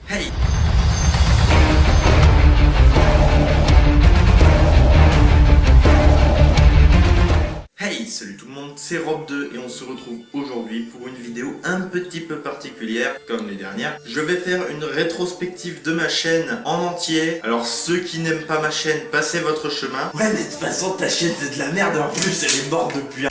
Hey! Hey, salut tout le monde, c'est Rob2 et on se retrouve aujourd'hui pour une vidéo un petit peu particulière, comme les dernières. Je vais faire une rétrospective de ma chaîne en entier. Alors ceux qui n'aiment pas ma chaîne, passez votre chemin. Ouais, mais de toute façon, ta chaîne c'est de la merde, en plus elle est morte depuis un...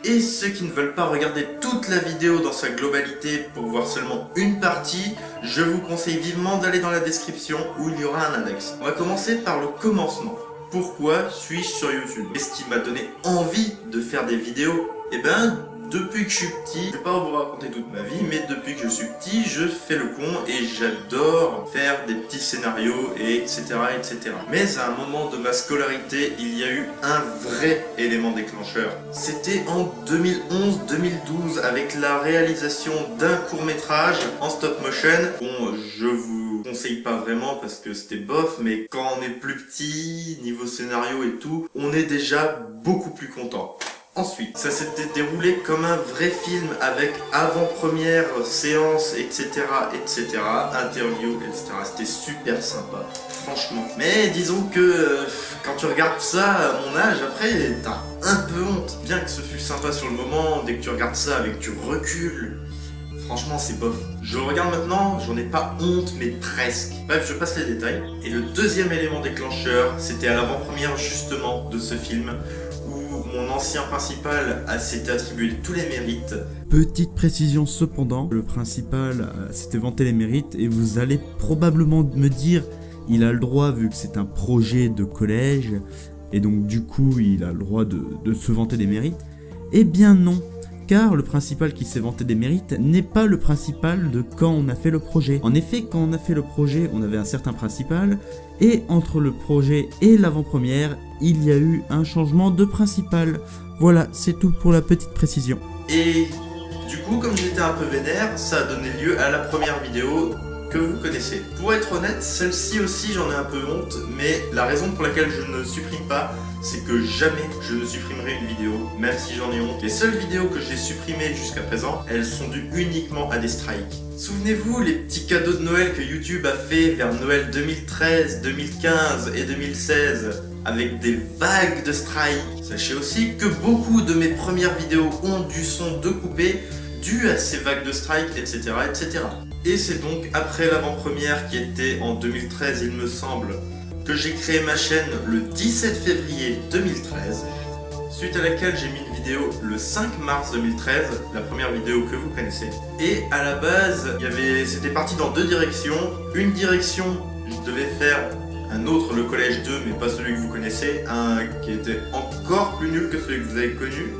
Et ceux qui ne veulent pas regarder toute la vidéo dans sa globalité pour voir seulement une partie, je vous conseille vivement d'aller dans la description où il y aura un index. On va commencer par le commencement. Pourquoi suis-je sur YouTube? Qu'est-ce qui m'a donné envie de faire des vidéos? Eh ben, depuis que je suis petit, je vais pas vous raconter toute ma vie, mais depuis que je suis petit, je fais le con et j'adore faire des petits scénarios et etc. etc. Mais à un moment de ma scolarité, il y a eu un vrai élément déclencheur. C'était en 2011-2012 avec la réalisation d'un court-métrage en stop motion. Bon, je vous conseille pas vraiment parce que c'était bof, mais quand on est plus petit, niveau scénario et tout, on est déjà beaucoup plus content. Ensuite, ça s'était déroulé comme un vrai film avec avant-première, séance, etc., etc., interview, etc. C'était super sympa, franchement. Mais disons que quand tu regardes ça à mon âge, après, t'as un peu honte. Bien que ce fût sympa sur le moment, dès que tu regardes ça avec du recul, franchement, c'est bof. Je regarde maintenant, j'en ai pas honte, mais presque. Bref, je passe les détails. Et le deuxième élément déclencheur, c'était à l'avant-première justement de ce film, où mon ancien principal s'était attribué tous les mérites. Petite précision cependant, le principal s'était vanté les mérites et vous allez probablement me dire il a le droit vu que c'est un projet de collège et donc du coup il a le droit de se vanter des mérites. Eh bien non, car le principal qui s'est vanté des mérites n'est pas le principal de quand on a fait le projet. En effet, quand on a fait le projet, on avait un certain principal, et entre le projet et l'avant-première, il y a eu un changement de principal. Voilà, c'est tout pour la petite précision. Et du coup, comme j'étais un peu vénère, ça a donné lieu à la première vidéo que vous connaissez. Pour être honnête, celle-ci aussi j'en ai un peu honte, mais la raison pour laquelle je ne supprime pas, c'est que jamais je ne supprimerai une vidéo, même si j'en ai honte. Les seules vidéos que j'ai supprimées jusqu'à présent, elles sont dues uniquement à des strikes. Souvenez-vous les petits cadeaux de Noël que YouTube a fait vers Noël 2013, 2015 et 2016 avec des vagues de strikes. Sachez aussi que beaucoup de mes premières vidéos ont du son découpé dû à ces vagues de strikes, etc. etc. Et c'est donc après l'avant-première qui était en 2013 il me semble, que j'ai créé ma chaîne le 17 février 2013, suite à laquelle j'ai mis une vidéo le 5 mars 2013, la première vidéo que vous connaissez. Et à la base, c'était parti dans deux directions. Une direction, je devais faire un autre, le collège 2, mais pas celui que vous connaissez, un qui était encore plus nul que celui que vous avez connu.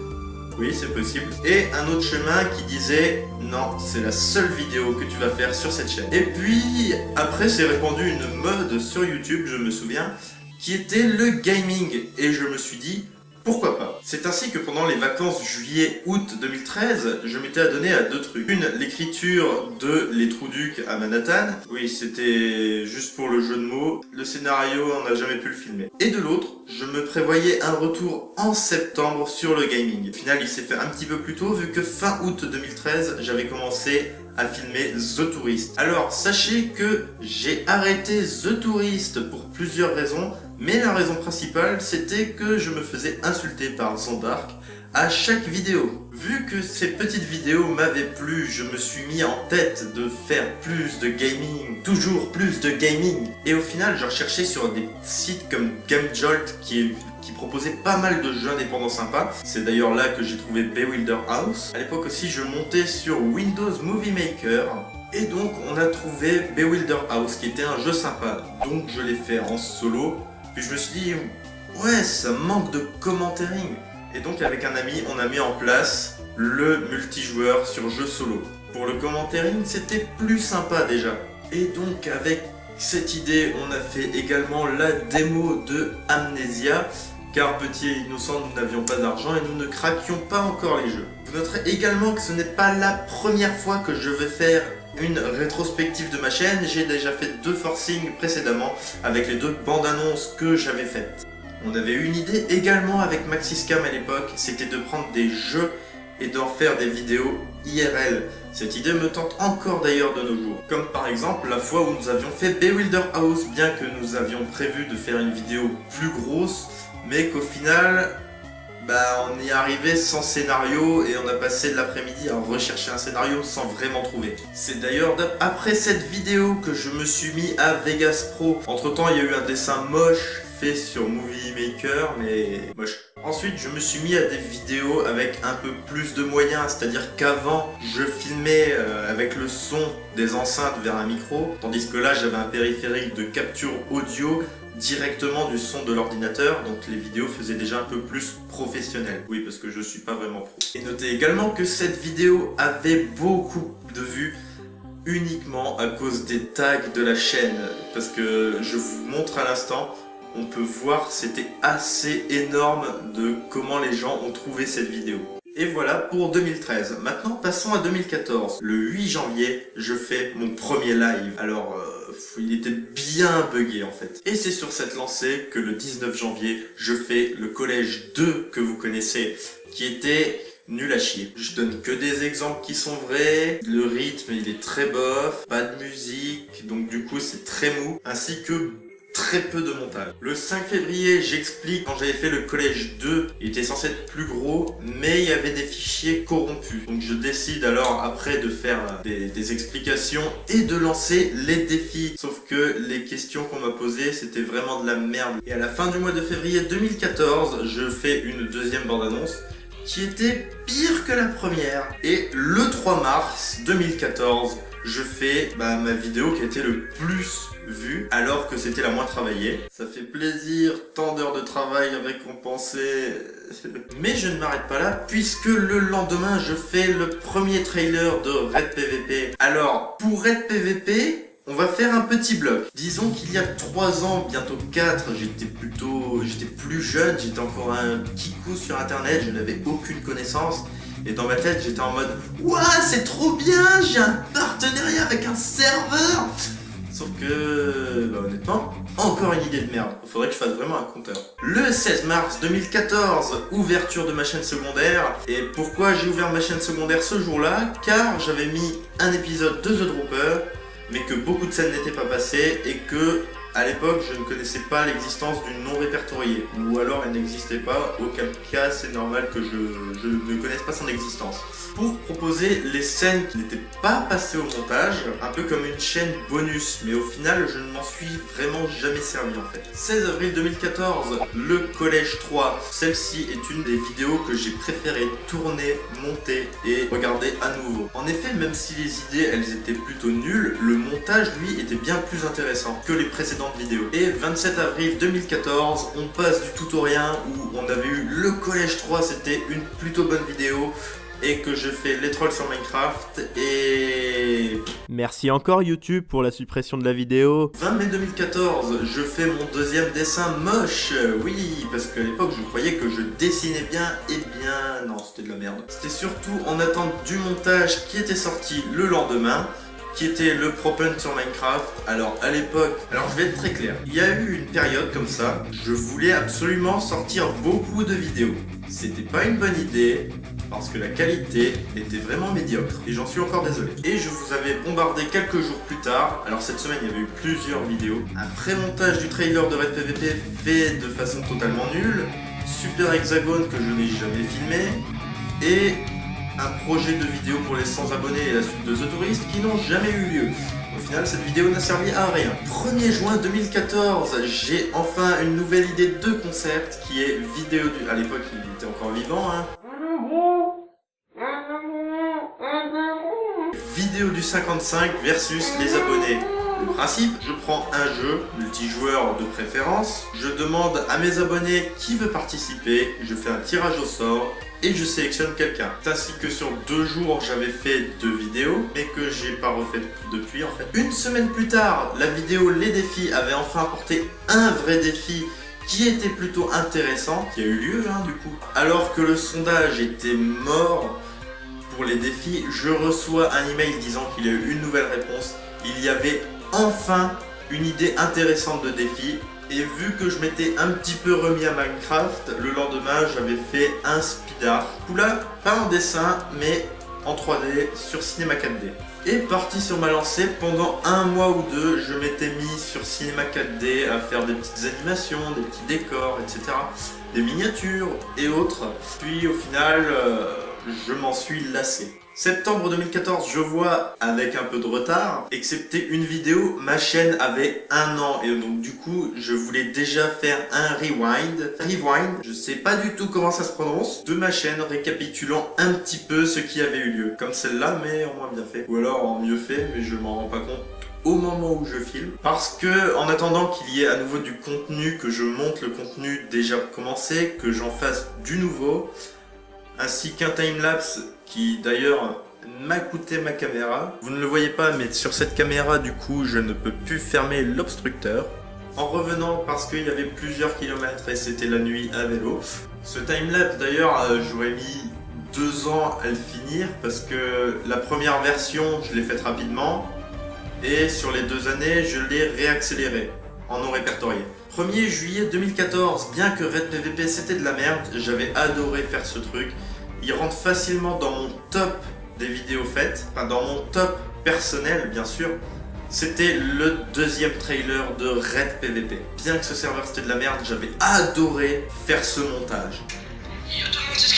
Oui, c'est possible. Et un autre chemin qui disait non, c'est la seule vidéo que tu vas faire sur cette chaîne. Et puis après s'est répandue une mode sur YouTube, je me souviens, qui était le gaming. Et je me suis dit pourquoi pas. C'est ainsi que pendant les vacances juillet-août 2013, je m'étais adonné à deux trucs. Une, l'écriture de Les Trous Ducs à Manhattan. Oui, c'était juste pour le jeu de mots. Le scénario, on n'a jamais pu le filmer. Et de l'autre, je me prévoyais un retour en septembre sur le gaming. Au final, il s'est fait un petit peu plus tôt, vu que fin août 2013, j'avais commencé à filmer The Tourist. Alors, sachez que j'ai arrêté The Tourist pour plusieurs raisons, mais la raison principale, c'était que je me faisais insulter par Zandark à chaque vidéo. Vu que ces petites vidéos m'avaient plu, je me suis mis en tête de faire plus de gaming, toujours plus de gaming. Et au final, je recherchais sur des sites comme GameJolt qui proposait pas mal de jeux indépendants sympas. C'est d'ailleurs là que j'ai trouvé Bewilder House. À l'époque aussi, je montais sur Windows Movie Maker. Et donc, on a trouvé Bewilder House qui était un jeu sympa. Donc, je l'ai fait en solo. Puis je me suis dit, ouais, ça manque de commentaring. Et donc, avec un ami, on a mis en place le multijoueur sur jeu solo. Pour le commentaring, c'était plus sympa déjà. Et donc, avec cette idée, on a fait également la démo de Amnesia. Car petit et innocent, nous n'avions pas d'argent et nous ne craquions pas encore les jeux. Vous noterez également que ce n'est pas la première fois que je vais faire une rétrospective de ma chaîne. J'ai déjà fait 2 forcings précédemment avec les 2 bandes annonces que j'avais faites. On avait eu une idée également avec Maxiscam à l'époque, c'était de prendre des jeux et d'en faire des vidéos IRL. Cette idée me tente encore d'ailleurs de nos jours. Comme par exemple la fois où nous avions fait Bewilder House, bien que nous avions prévu de faire une vidéo plus grosse, mais qu'au final, on y est arrivé sans scénario et on a passé de l'après-midi à rechercher un scénario sans vraiment trouver. C'est d'ailleurs après cette vidéo que je me suis mis à Vegas Pro. Entre temps, il y a eu un dessin moche fait sur Movie Maker, mais moche. Ensuite, je me suis mis à des vidéos avec un peu plus de moyens, c'est-à-dire qu'avant, je filmais avec le son des enceintes vers un micro, tandis que là, j'avais un périphérique de capture audio directement du son de l'ordinateur, donc les vidéos faisaient déjà un peu plus professionnelles. Oui, parce que je suis pas vraiment pro. Et notez également que cette vidéo avait beaucoup de vues uniquement à cause des tags de la chaîne, parce que je vous montre à l'instant, on peut voir c'était assez énorme de comment les gens ont trouvé cette vidéo. Et voilà pour 2013. Maintenant passons à 2014. Le 8 janvier, je fais mon premier live. Alors il était bien buggé en fait. Et c'est sur cette lancée que le 19 janvier, je fais le collège 2 que vous connaissez, qui était nul à chier. Je donne que des exemples qui sont vrais. Le rythme il est très bof, pas de musique, donc du coup c'est très mou, ainsi que très peu de montage. Le 5 février, j'explique quand j'avais fait le collège 2, il était censé être plus gros, mais il y avait des fichiers corrompus. Donc je décide alors après de faire des explications et de lancer les défis. Sauf que les questions qu'on m'a posées, c'était vraiment de la merde. Et à la fin du mois de février 2014, je fais une deuxième bande-annonce qui était pire que la première. Et le 3 mars 2014, je fais ma vidéo qui a été le plus vue alors que c'était la moins travaillée. Ça fait plaisir, tant d'heures de travail récompensées. Mais je ne m'arrête pas là puisque le lendemain je fais le premier trailer de Red PVP. Alors pour Red PVP, on va faire un petit bloc. Disons qu'il y a 3 ans, bientôt 4, j'étais plus jeune, j'étais encore un kikou sur internet, je n'avais aucune connaissance. Et dans ma tête, j'étais en mode « Ouah, c'est trop bien, j'ai un partenariat avec un serveur !» Sauf que, honnêtement, encore une idée de merde. Il faudrait que je fasse vraiment un compteur. Le 16 mars 2014, ouverture de ma chaîne secondaire. Et pourquoi j'ai ouvert ma chaîne secondaire ce jour-là? Car j'avais mis un épisode de The Dropper, mais que beaucoup de scènes n'étaient pas passées et que à l'époque je ne connaissais pas l'existence d'une non répertoriée, ou alors elle n'existait pas, auquel cas c'est normal que je ne connaisse pas son existence. Pour proposer les scènes qui n'étaient pas passées au montage, un peu comme une chaîne bonus, mais au final je ne m'en suis vraiment jamais servi en fait. 16 avril 2014, le collège 3, celle-ci est une des vidéos que j'ai préféré tourner, monter et regarder à nouveau. En effet, même si les idées elles étaient plutôt nulles, le montage lui était bien plus intéressant que les précédentes vidéos. Et 27 avril 2014, on passe du tout au rien où on avait eu le collège 3, c'était une plutôt bonne vidéo et que je fais les trolls sur Minecraft et... Merci encore YouTube pour la suppression de la vidéo. 20 mai 2014, je fais mon deuxième dessin moche. Oui, parce qu'à l'époque je croyais que je dessinais bien, et bien non, c'était de la merde. C'était surtout en attente du montage qui était sorti le lendemain, qui était le Propen sur Minecraft. Alors à l'époque, alors je vais être très clair, il y a eu une période comme ça, je voulais absolument sortir beaucoup de vidéos. C'était pas une bonne idée, parce que la qualité était vraiment médiocre, et j'en suis encore désolé. Et je vous avais bombardé quelques jours plus tard, alors cette semaine il y avait eu plusieurs vidéos, un pré-montage du trailer de Red PVP fait de façon totalement nulle, Super Hexagone que je n'ai jamais filmé, et un projet de vidéo pour les 100 abonnés et la suite de The Tourist qui n'ont jamais eu lieu. Au final, cette vidéo n'a servi à rien. 1er juin 2014, j'ai enfin une nouvelle idée de concept qui est vidéo du... À l'époque, il était encore vivant, hein. Vidéo du 55 versus les abonnés. Le principe, je prends un jeu, multijoueur de préférence, je demande à mes abonnés qui veut participer, je fais un tirage au sort et je sélectionne quelqu'un. Ainsi que sur 2 jours, j'avais fait 2 vidéos, mais que j'ai pas refait depuis en fait. Une semaine plus tard, la vidéo Les Défis avait enfin apporté un vrai défi qui était plutôt intéressant, qui a eu lieu du coup. Alors que le sondage était mort pour les défis, je reçois un email disant qu'il y a eu une nouvelle réponse. Il y avait enfin une idée intéressante de défi Et vu que je m'étais un petit peu remis à Minecraft, le lendemain j'avais fait un speedart. Là, pas en dessin, mais en 3D sur Cinema 4D. Et parti sur ma lancée, pendant un mois ou deux, je m'étais mis sur Cinema 4D à faire des petites animations, des petits décors, etc. Des miniatures et autres. Puis au final, je m'en suis lassé. Septembre 2014, je vois avec un peu de retard, excepté une vidéo, ma chaîne avait 1 an et donc du coup je voulais déjà faire un rewind, je sais pas du tout comment ça se prononce, de ma chaîne récapitulant un petit peu ce qui avait eu lieu, comme celle-là mais en moins bien fait, ou alors en mieux fait mais je m'en rends pas compte au moment où je filme, parce que en attendant qu'il y ait à nouveau du contenu, que je monte le contenu déjà commencé, que j'en fasse du nouveau, ainsi qu'un timelapse qui d'ailleurs m'a coûté ma caméra. Vous ne le voyez pas mais sur cette caméra du coup je ne peux plus fermer l'obstructeur. En revenant parce qu'il y avait plusieurs kilomètres et c'était la nuit à vélo. Ce timelapse d'ailleurs j'aurais mis 2 ans à le finir parce que la première version je l'ai faite rapidement et sur les 2 années je l'ai réaccéléré en non répertorié. 1er juillet 2014, bien que Red PVP c'était de la merde, j'avais adoré faire ce truc. Il rentre facilement dans mon top des vidéos faites, enfin dans mon top personnel bien sûr. C'était le 2e trailer de Red PVP. Bien que ce serveur c'était de la merde, j'avais adoré faire ce montage. Yo tout le monde, c'est